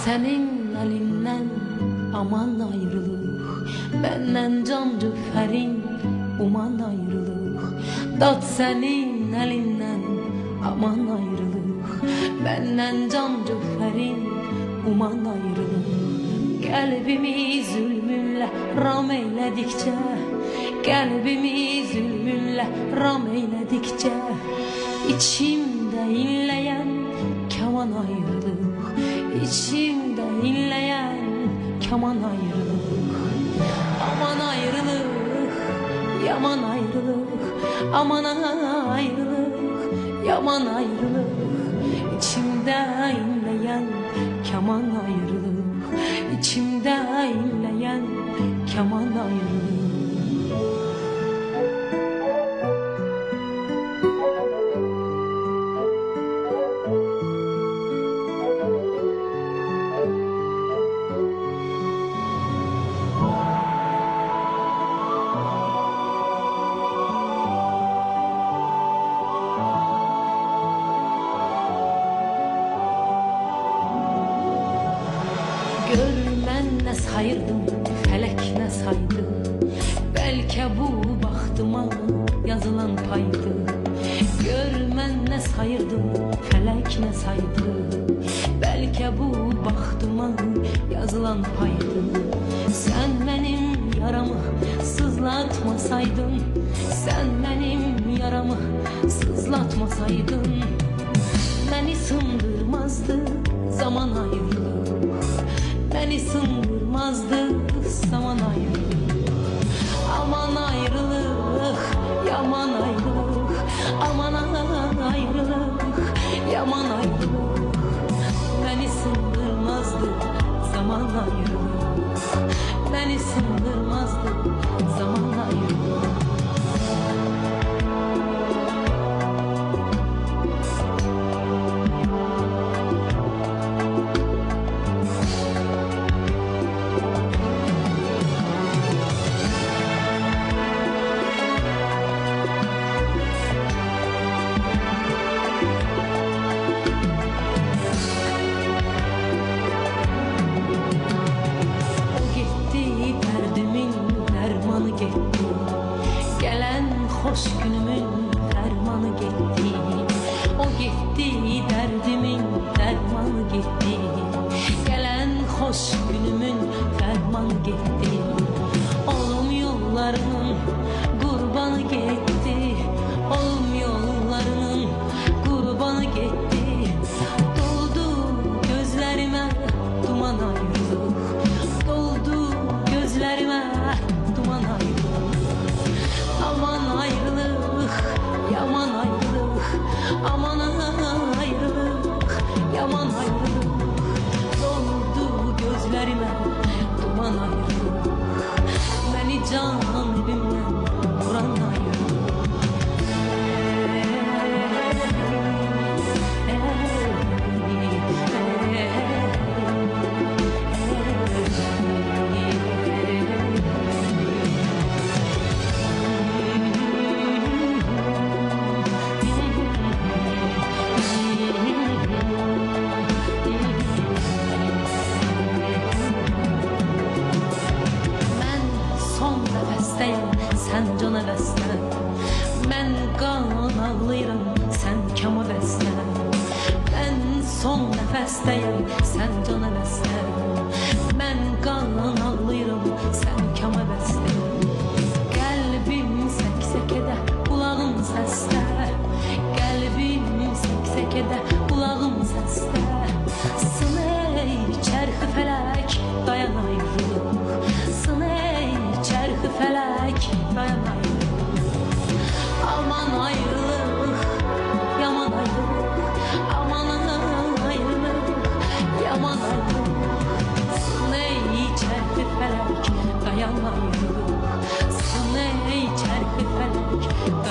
senin elinden aman ayrılık, benden can cüferin uman ayrılık. Dat senin elinden aman ayrılık, benden can cüferin uman ayrılık. Kalbimi zulmünle ram eyledikçe, kalbimi zulmünle ram eyledikçe, içimde inleyen keman ayrılık, içimde inleyen keman ayrılık. Aman ayrılık, yaman ayrılık, aman ayrılık, yaman ayrılık. İçimde inleyen keman ayrılık, içimde inleyen keman ayrılık. Görmen ne sayırdım, felek ne saydı. Belki bu baxtıma yazılan paydı. Görmen ne sayırdım, felek ne saydı. Belki bu baxtıma yazılan paydı. Sen benim yaramı sızlatmasaydın, sen benim yaramı sızlatmasaydın, beni sındırmazdı zaman ayrılık, beni sındırmazdı zaman ayrılık. Aman ayrılık, yaman ayrılık, aman ayrılık, yaman ayrılık. Beni sındırmazdı zaman ayrılık, beni sındırmazdı zaman ayrılık. Hoş günümün dermanı gitti, o gitti derdimin dermanı gitti. Gelen hoş günümün dermanı gitti. Oğlum yollarının kurbanı gitti, oğlum yollarının kurbanı gitti. Doldu gözlerime duman ayrılık, doldu gözlerime duman ayrılık. Aman ayrılık, yaman ayrılık, aman ayrılık, yaman ayrılık. Doldu gözlerime duman ayrılık, beni can evimden vuran ayrılık. Sen cana bəslə, mən qan ağlayıram, sən kama bəslə. Mən son nəfəstəyəm, sən cana bəslə, mən qan ağlayıram, sən kama bəslə. Qəlbim səksəkədə, qulağım səslə, qəlbim səksəkədə, qulağım səslə. Sınay çərxi fələk, dayan ayrılıq, sınay çərxi fələk, dayan ayrılık. Aman ayrılık, yaman ayrılık, aman ayrılık, yaman ayrılık. Sınay çərxi fələk, dayan ayrılık, sınay çərxi fələk, dayan ayrılık.